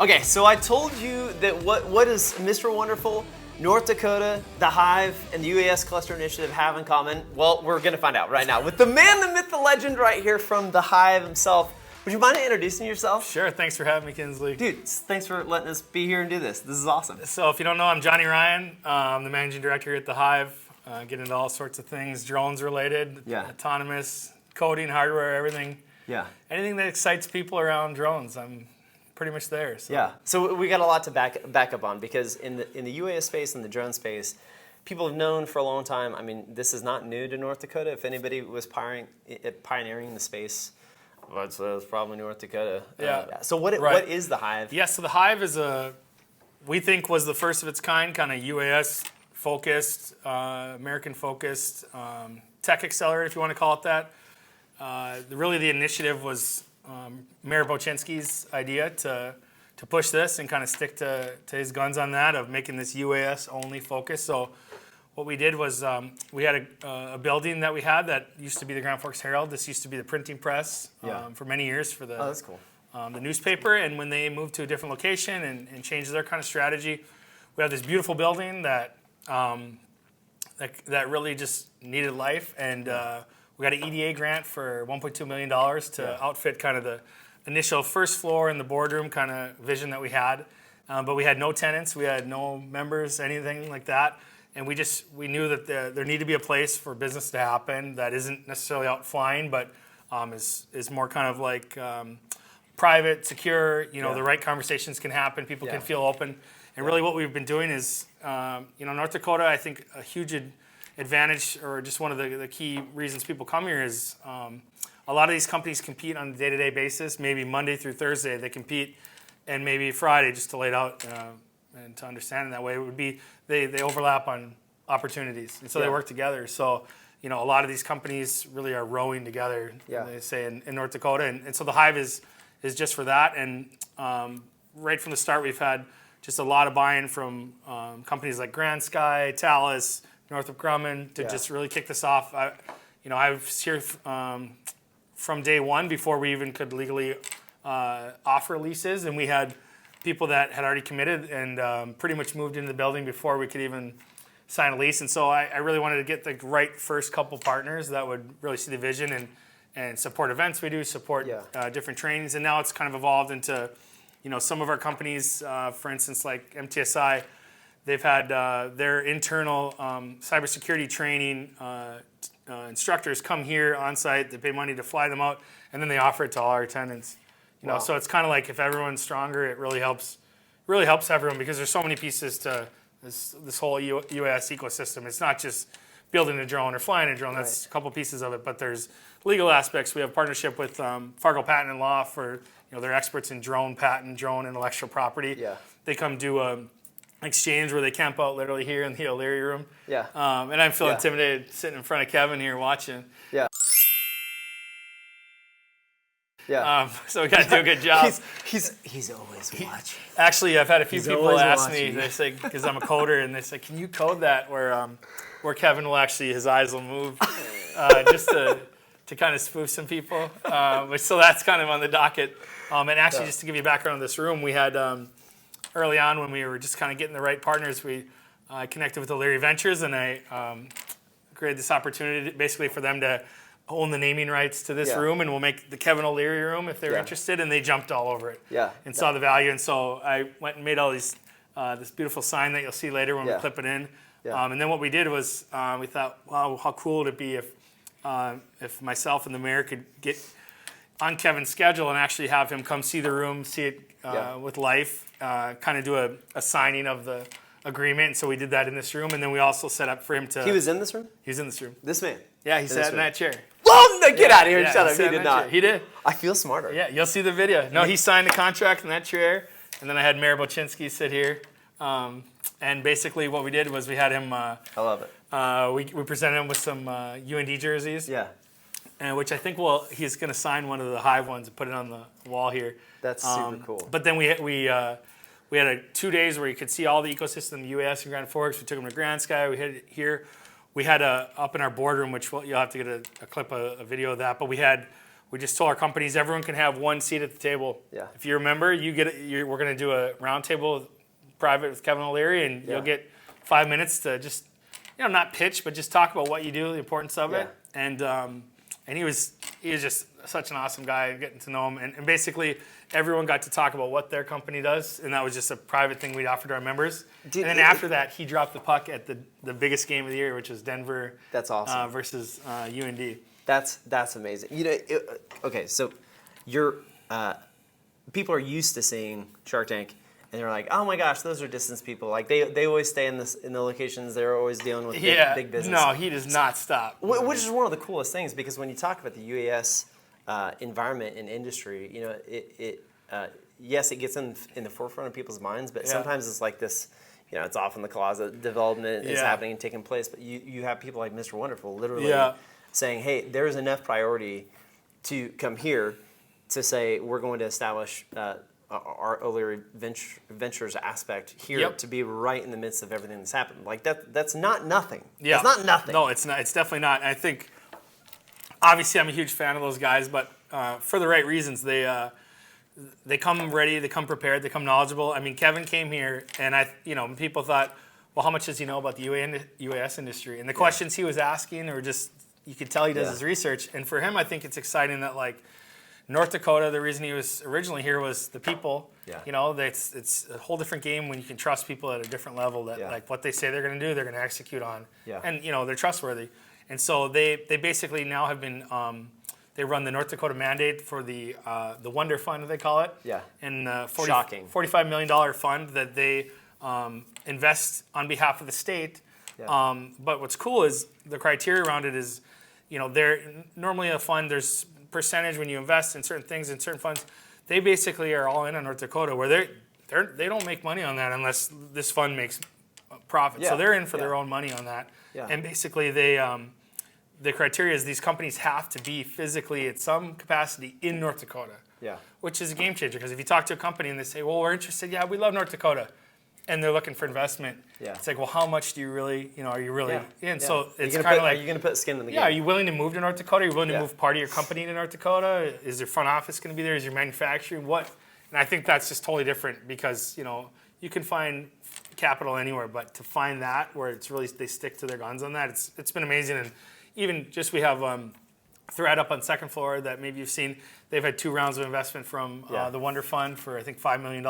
Okay, so I told you that what does Mr. Wonderful, North Dakota, the Hive, and the UAS Cluster Initiative have in common? Well, we're gonna find out right now with the man, the myth, the legend right here from the Hive himself. Would you mind introducing yourself? Sure, thanks for having me, Kinsley. Dude, thanks for letting us be here and do this. This is awesome. So if you don't know, I'm Johnny Ryan. I'm the managing director here at the Hive. Get into all sorts of things, drones related, autonomous, coding, hardware, everything. Yeah. Anything that excites people around drones, I'm pretty much there. So. Yeah. So we got a lot to back up on, because in the UAS space and the drone space, people have known for a long time. I mean, this is not new to North Dakota. If anybody was pioneering the space, well, it's probably North Dakota. Yeah. So what is the Hive? Yeah. So the Hive is we think was the first of its kind, kind of UAS focused, American focused, tech accelerator, if you want to call it that. Really, the initiative was Mayor Boczynski's idea to push this and kind of stick to his guns on that of making this UAS only focus. So what we did was we had a building that we had that used to be the Grand Forks Herald. This used to be the printing press for many years for the that's cool. The newspaper. And when they moved to a different location and changed their kind of strategy, we have this beautiful building that really just needed life. And we got an EDA grant for $1.2 million to outfit kind of the initial first floor in the boardroom kind of vision that we had. But we had no tenants, we had no members, anything like that. And we knew that there needed to be a place for business to happen that isn't necessarily out flying, but is more kind of like private, secure, the right conversations can happen, people can feel open. And really what we've been doing is, North Dakota, I think a huge advantage, or just one of the key reasons people come here is a lot of these companies compete on a day-to-day basis. Maybe Monday through Thursday they compete, and maybe Friday, just to lay it out and to understand it that way, it would be they overlap on opportunities, and so they work together. So a lot of these companies really are rowing together, they say in North Dakota, and so the Hive is just for that. And right from the start, we've had just a lot of buy-in from companies like Grand Sky, Thales, Northrop Grumman to just really kick this off. I was here from day one before we even could legally offer leases, and we had people that had already committed and pretty much moved into the building before we could even sign a lease. And so I really wanted to get the right first couple partners that would really see the vision and support events we do, support different trainings. And now it's kind of evolved into, some of our companies, for instance, like MTSI, they've had their internal cybersecurity training instructors come here on site. They pay money to fly them out, and then they offer it to all our attendants. So it's kind of like if everyone's stronger, it really helps everyone, because there's so many pieces to this whole UAS ecosystem. It's not just building a drone or flying a drone. That's a couple pieces of it, but there's legal aspects. We have a partnership with Fargo Patent and Law for they're experts in drone patent, drone intellectual property. Yeah. They come do a exchange where they camp out literally here in the O'Leary room. Yeah. And I feel intimidated sitting in front of Kevin here watching. Yeah. Yeah. So we got to do a good job. He's always watching. Actually, I've had a few people ask me. They say, because I'm a coder, and they say, "Can you code that where Kevin will actually, his eyes will move, just to kind of spoof some people." So that's kind of on the docket. And actually, just to give you background on this room, we had early on when we were just kind of getting the right partners, we connected with O'Leary Ventures, and I created this opportunity basically for them to own the naming rights to this room, and we'll make the Kevin O'Leary room if they're interested, and they jumped all over it and saw the value. And so I went and made all these this beautiful sign that you'll see later when we clip it in. And then what we did was we thought, wow, how cool would it be if myself and the mayor could get on Kevin's schedule and actually have him come see the room, see it with life, kind of do a signing of the agreement. And so we did that in this room, and then we also set up for him to... He was in this room? He was in this room. This man? Yeah, he sat in that chair. Oh, no, get out of here. Shut up. He did not. He did. I feel smarter. Yeah, you'll see the video. No, he signed the contract in that chair, and then I had Mayor Boczynski sit here. And basically what we did was we had him... I love it. We presented him with some UND jerseys. Yeah. And which I think he's going to sign one of the Hive ones and put it on the wall here. That's super cool. But then we had 2 days where you could see all the ecosystem, UAS and Grand Forks. We took them to Grand Sky. We had it here. We had up in our boardroom, which you'll have to get a clip, a video of that. But we had we just told our companies everyone can have one seat at the table. Yeah. If you remember, we're going to do a roundtable private with Kevin O'Leary, and you'll get 5 minutes to just, not pitch, but just talk about what you do, the importance of it. And he was just such an awesome guy, getting to know him. And basically, everyone got to talk about what their company does, and that was just a private thing we'd offer to our members. And then after that, he dropped the puck at the biggest game of the year, which was Denver. That's awesome. Versus UND. That's amazing. Okay, so people are used to seeing Shark Tank, and they're like, oh my gosh, those are distance people. Like they always stay in the locations. They're always dealing with big business. No, he does not stop. Which is one of the coolest things, because when you talk about the UAS environment and industry, yes, it gets in the forefront of people's minds, but sometimes it's like this. It's off in the closet. Development is happening and taking place, but you have people like Mr. Wonderful literally saying, hey, there's enough priority to come here to say we're going to establish our O'Leary Ventures aspect here to be right in the midst of everything that's happened. Like that's not nothing. Yeah. It's not nothing. No, it's not. It's definitely not. And I think, obviously, I'm a huge fan of those guys, but for the right reasons. They come ready, they come prepared, they come knowledgeable. I mean, Kevin came here, and people thought, well, how much does he know about the UAS industry? And the questions he was asking, or just you could tell he does his research. And for him, I think it's exciting that North Dakota, the reason he was originally here was the people. Yeah. It's a whole different game when you can trust people at a different level. That what they say they're going to do, they're going to execute on. Yeah. And they're trustworthy. And so they basically now have been. They run the North Dakota mandate for the Wonder Fund, they call it. Yeah. And $45 million fund that they invest on behalf of the state. Yeah. But what's cool is the criteria around it is, they're normally a fund. There's percentage when you invest in certain things in certain funds. They basically are all in on North Dakota, where they don't make money on that unless this fund makes profit. Yeah. So they're in for their own money on that. Yeah. And basically the criteria is these companies have to be physically at some capacity in North Dakota. Yeah. Which is a game changer, because if you talk to a company and they say, well, we're interested, we love North Dakota, and they're looking for investment, it's like, well, how much do you really, are you really in? Yeah. So it's kind of like, are you going to put skin in the game? Yeah, are you willing to move to North Dakota? Are you willing to move part of your company to North Dakota? Is your front office going to be there? Is your manufacturing? What? And I think that's just totally different, because, you can find capital anywhere, but to find that where it's really, they stick to their guns on that, it's been amazing. And even just we have Thread up on second floor that maybe you've seen. They've had 2 rounds of investment from the Wonder Fund for I think $5 million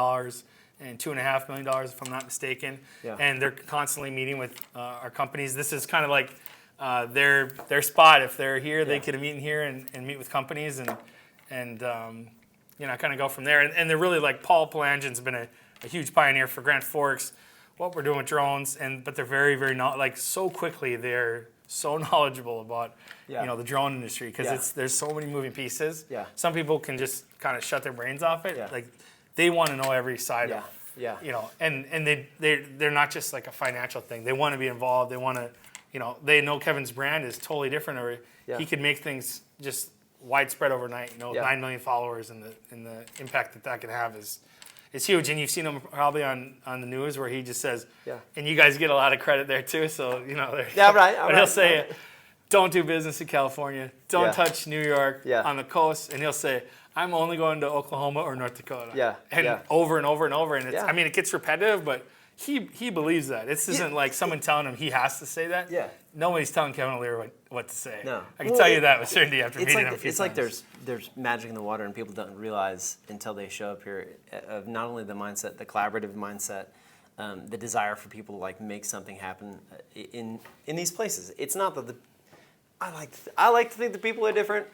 and $2.5 million, if I'm not mistaken. Yeah. And they're constantly meeting with our companies. This is kind of like their spot. If they're here, they could meet in here and meet with companies and kind of go from there. And they're really Paul Palangin's been a huge pioneer for Grand Forks, what we're doing with drones, but they're very, very so quickly they're so knowledgeable about the drone industry, because there's so many moving pieces. Yeah. Some people can just kind of shut their brains off it. Yeah. They want to know every side of and they're not just a financial thing. They want to be involved. They want to they know Kevin's brand is totally different, or he could make things just widespread overnight. 9 million followers, and the impact that can have is huge. And you've seen him probably on the news where he just says, and you guys get a lot of credit there too. So right. But he'll say, don't do business in California. Don't touch New York on the coast. And he'll say, I'm only going to Oklahoma or North Dakota. Yeah. And over and over and over. And it's, it gets repetitive, but he believes that. This isn't like someone telling him he has to say that. Yeah. Nobody's telling Kevin O'Leary what to say. No. I can tell you that with certainty after meeting him a few times. It's like there's magic in the water, and people don't realize until they show up here of not only the mindset, the collaborative mindset, the desire for people to make something happen in these places. It's not that I like to think the people are different.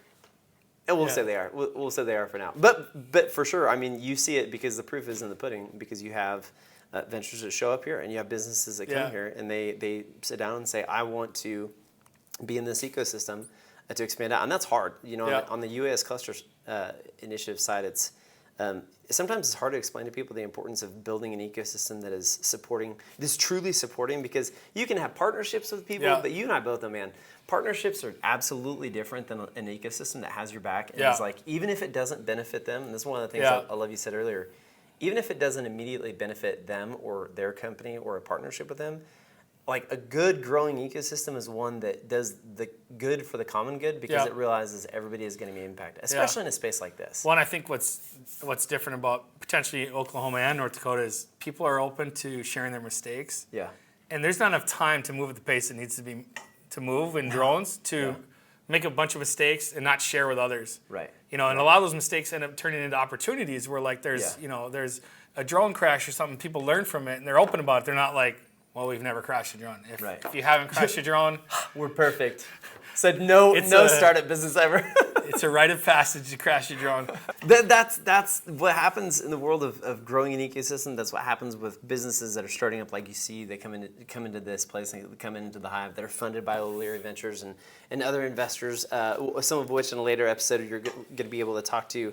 And we'll say they are. We'll say they are for now. But for sure, I mean, you see it because the proof is in the pudding. Because you have ventures that show up here, and you have businesses that come here, and they sit down and say, "I want to be in this ecosystem to expand out," and that's hard. On the UAS cluster initiative side, it's sometimes it's hard to explain to people the importance of building an ecosystem that is supporting, this truly supporting, because you can have partnerships with people, but you and I both know, man, partnerships are absolutely different than an ecosystem that has your back. And it's even if it doesn't benefit them, and this is one of the things I love you said earlier, even if it doesn't immediately benefit them or their company or a partnership with them, like a good growing ecosystem is one that does the good for the common good because it realizes everybody is going to be impacted, especially in a space like this. Well, and I think what's different about potentially Oklahoma and North Dakota is people are open to sharing their mistakes. Yeah. And there's not enough time to move at the pace it needs to be to move in drones to make a bunch of mistakes and not share with others. Right. And a lot of those mistakes end up turning into opportunities where like there's there's a drone crash or something, people learn from it and they're open about it. They're not like, well, we've never crashed a drone. If you haven't crashed a drone, we're perfect. Said no startup business ever. It's a rite of passage to crash a drone. That's what happens in the world of growing an ecosystem. That's what happens with businesses that are starting up, like you see, they come into this place, they come into the Hive that are funded by O'Leary Ventures and other investors, some of which in a later episode you're going to be able to talk to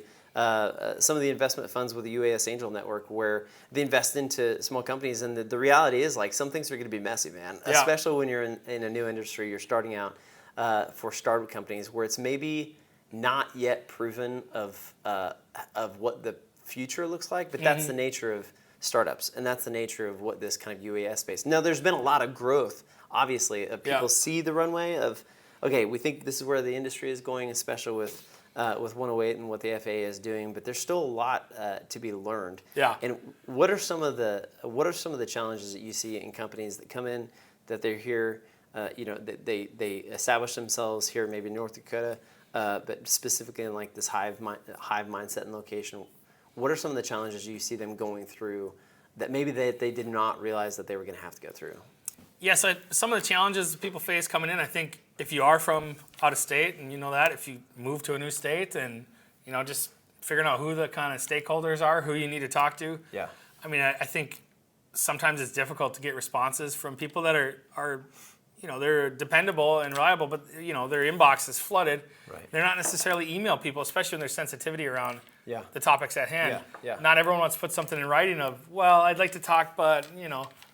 some of the investment funds with the UAS Angel Network where they invest into small companies. And the reality is like some things are going to be messy, man, especially when you're in a new industry, you're starting out for startup companies where it's maybe not yet proven of what the future looks like, but that's the nature of startups, and that's the nature of what this kind of UAS space. Now, there's been a lot of growth, obviously, of people see the runway of, okay, we think this is where the industry is going, especially with 108 and what the FAA is doing, but there's still a lot to be learned. Yeah. And what are some of the challenges that you see in companies that come in, that they're here, they establish themselves here, maybe in North Dakota, but specifically in like this hive mindset and location? What are some of the challenges you see them going through that maybe they did not realize that they were going to have to go through? Yes, some of the challenges people face coming in, I think if you are from out of state and you know that, if you move to a new state and, just figuring out who the kind of stakeholders are, who you need to talk to. Yeah. I mean, I think sometimes it's difficult to get responses from people that are they're dependable and reliable, but, their inbox is flooded. Right. They're not necessarily email people, especially when there's sensitivity around the topics at hand. Yeah. Not everyone wants to put something in writing of, well, I'd like to talk, but,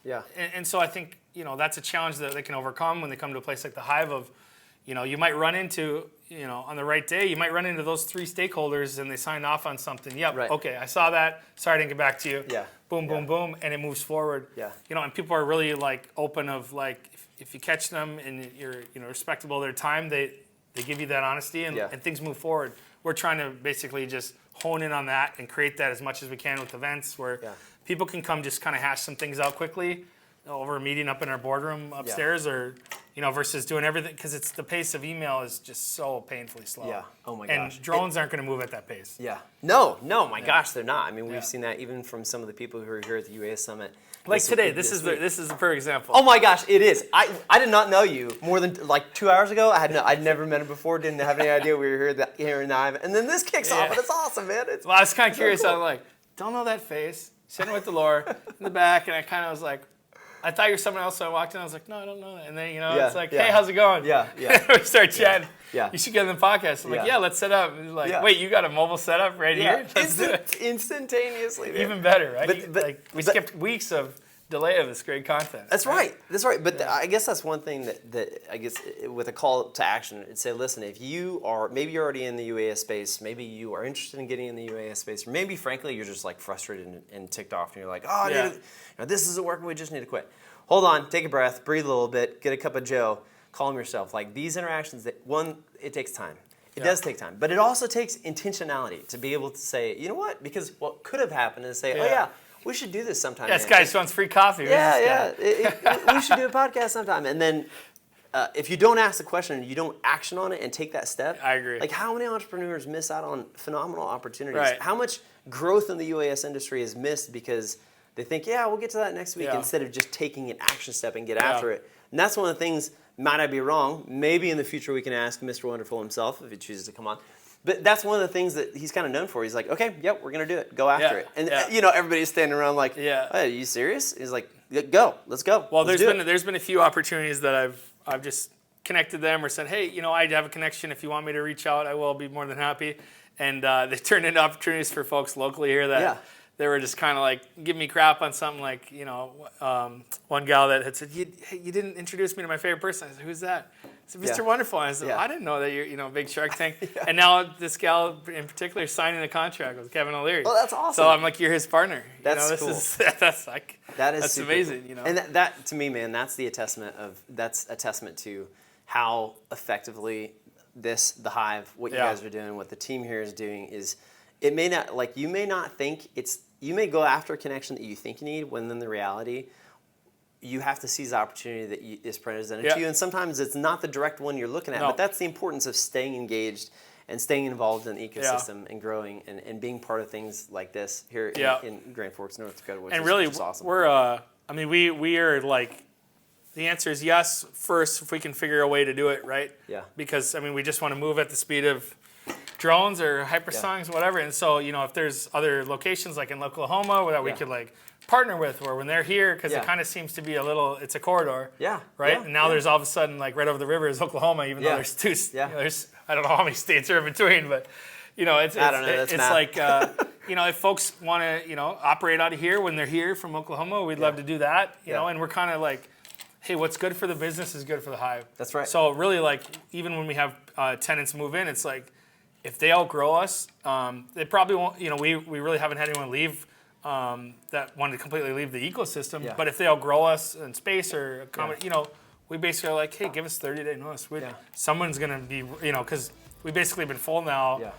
Yeah. And so I think, that's a challenge that they can overcome when they come to a place like the Hive of, you might run into, on the right day, you might run into those three stakeholders and they signed off on something. Yep, right. Okay, I saw that. Sorry I didn't get back to you. Yeah. Boom, boom, boom, and it moves forward. Yeah. And people are really like open of like, if you catch them and you're respectable of their time, they give you that honesty and things move forward. We're trying to basically just hone in on that and create that as much as we can with events where people can come just kind of hash some things out quickly over a meeting up in our boardroom upstairs or, versus doing everything, because it's the pace of email is just so painfully slow. Yeah. Oh my gosh. And drones aren't going to move at that pace. Yeah. No, my gosh, they're not. I mean, we've seen that even from some of the people who are here at the UAS Summit. Like today, this is the perfect example. Oh my gosh, it is. I did not know you more than like 2 hours ago. I'd never met him before. Didn't have any idea we were here in the Hive. And then this kicks off, and it's awesome, man. Well, I was kind of curious. cool. I'm like, don't know that face. Sitting with Delore in the back, and I kind of was like, I thought you were someone else. So I walked in. I was like, no, I don't know that. And then it's like, hey, how's it going? Yeah. We start chatting. Yeah. You should get on the podcast. I'm like, let's set up. And he's like, wait, you got a mobile setup right here? Let's do it. Instantaneously. Man. Even better, right? But we skipped weeks of delay of this great content. That's right. But I guess that's one thing that I guess with a call to action, it'd say, listen, if you are, maybe you're already in the UAS space, maybe you are interested in getting in the UAS space, or maybe frankly you're just like frustrated and ticked off, and you're like, oh, this isn't working, we just need to quit. Hold on, take a breath, breathe a little bit, get a cup of Joe, calm yourself. Like these interactions, it takes time. It does take time, but it also takes intentionality to be able to say, you know what? Because what could have happened is say, we should do this sometime. Yeah, this guy just wants free coffee. We should do a podcast sometime. And then if you don't ask the question and you don't action on it and take that step, I agree. Like how many entrepreneurs miss out on phenomenal opportunities? Right. How much growth in the UAS industry is missed because they think, we'll get to that next week instead of just taking an action step and get after it. And that's one of the things, might I be wrong, maybe in the future we can ask Mr. Wonderful himself if he chooses to come on. But that's one of the things that he's kind of known for. He's like, okay, we're going to do it. Go after it. And, everybody's standing around like, hey, are you serious? He's like, go. Let's go. Well, there's been a few opportunities that I've just connected them or said, hey, I have a connection. If you want me to reach out, I will be more than happy. And they turned into opportunities for folks locally here that they were just kind of like giving me crap on something like, one gal that had said, you didn't introduce me to my favorite person. I said, who's that? said, Mr. Wonderful. And I said, Yeah. I didn't know that you're, a big Shark Tank. And now this gal in particular is signing a contract with Kevin O'Leary. Oh, that's awesome. So I'm like, you're his partner. That's this cool. That's super amazing. Cool. And that to me, man, that's a testament to how effectively the Hive, what you guys are doing, what the team here is doing is, it may not, like, you may not think you may go after a connection that you think you need, when in the reality, you have to seize the opportunity that is presented to you. And sometimes it's not the direct one you're looking at, but that's the importance of staying engaged and staying involved in the ecosystem and growing and being part of things like this here in Grand Forks, North Dakota, which is awesome. We're, we are like, the answer is yes, first, if we can figure a way to do it, right? Yeah. Because, we just want to move at the speed of drones or hypersonics, whatever. And so, if there's other locations like in Oklahoma that we could like partner with, or when they're here, because it kind of seems to be it's a corridor. Yeah. Right? Yeah. And now there's all of a sudden, like right over the river is Oklahoma, even though there's two, there's, I don't know how many states are in between, but it's like, if folks want to, operate out of here when they're here from Oklahoma, we'd love to do that, and we're kind of like, hey, what's good for the business is good for the Hive. That's right. So really, like, even when we have tenants move in, it's like, if they outgrow us, they probably won't, we really haven't had anyone leave that wanted to completely leave the ecosystem. Yeah. But if they outgrow us in space or we basically are like, hey, give us 30-day notice. Someone's going to be, because we've basically been full now,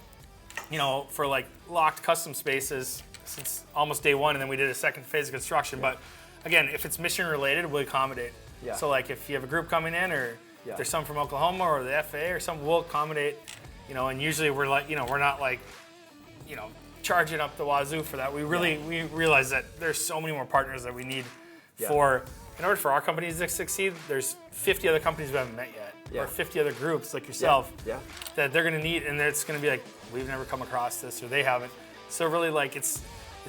for like locked custom spaces since almost day one, and then we did a second phase of construction. But again, if it's mission related, we'll accommodate. Yeah. So like if you have a group coming in, or if there's some from Oklahoma or the FAA or something, we'll accommodate. And usually we're like, we're not like, charging up the wazoo for that. We realize that there's so many more partners that we need in order for our companies to succeed. There's 50 other companies we haven't met yet, or 50 other groups like yourself that they're going to need, and it's going to be like, we've never come across this, or they haven't. So really, like, it's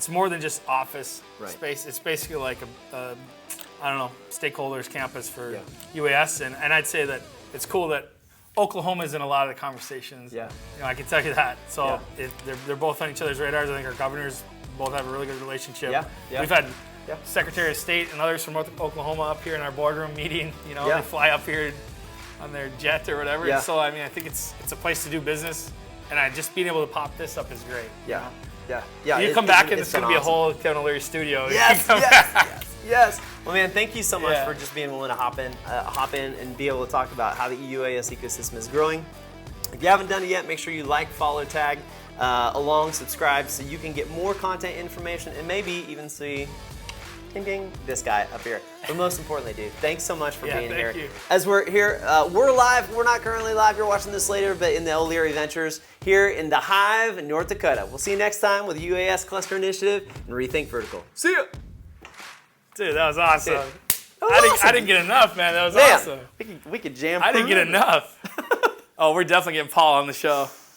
more than just office space. It's basically like a stakeholders campus for UAS, and I'd say that it's cool that Oklahoma's in a lot of the conversations. Yeah. I can tell you that. So they're both on each other's radars. I think our governors both have a really good relationship. Yeah. Yeah. We've had Secretary of State and others from Oklahoma up here in our boardroom meeting. They fly up here on their jet or whatever. Yeah. So I think it's a place to do business, and just being able to pop this up is great. Yeah. You come back and it's going to be a whole Kevin O'Leary studio. Yes. Well, man, thank you so much for just being willing to hop in and be able to talk about how the UAS ecosystem is growing. If you haven't done it yet, make sure you like, follow, tag along, subscribe, so you can get more content information and maybe even see this guy up here. But most importantly, dude, thanks so much for being here. Thank you. As we're here, we're live. We're not currently live. You're watching this later, but in the O'Leary Ventures here in the Hive in North Dakota. We'll see you next time with the UAS Cluster Initiative and Rethink Vertical. See ya. Dude, that was awesome. I didn't get enough, man. That was awesome. We could jam. I didn't get enough. Oh, we're definitely getting Paul on the show.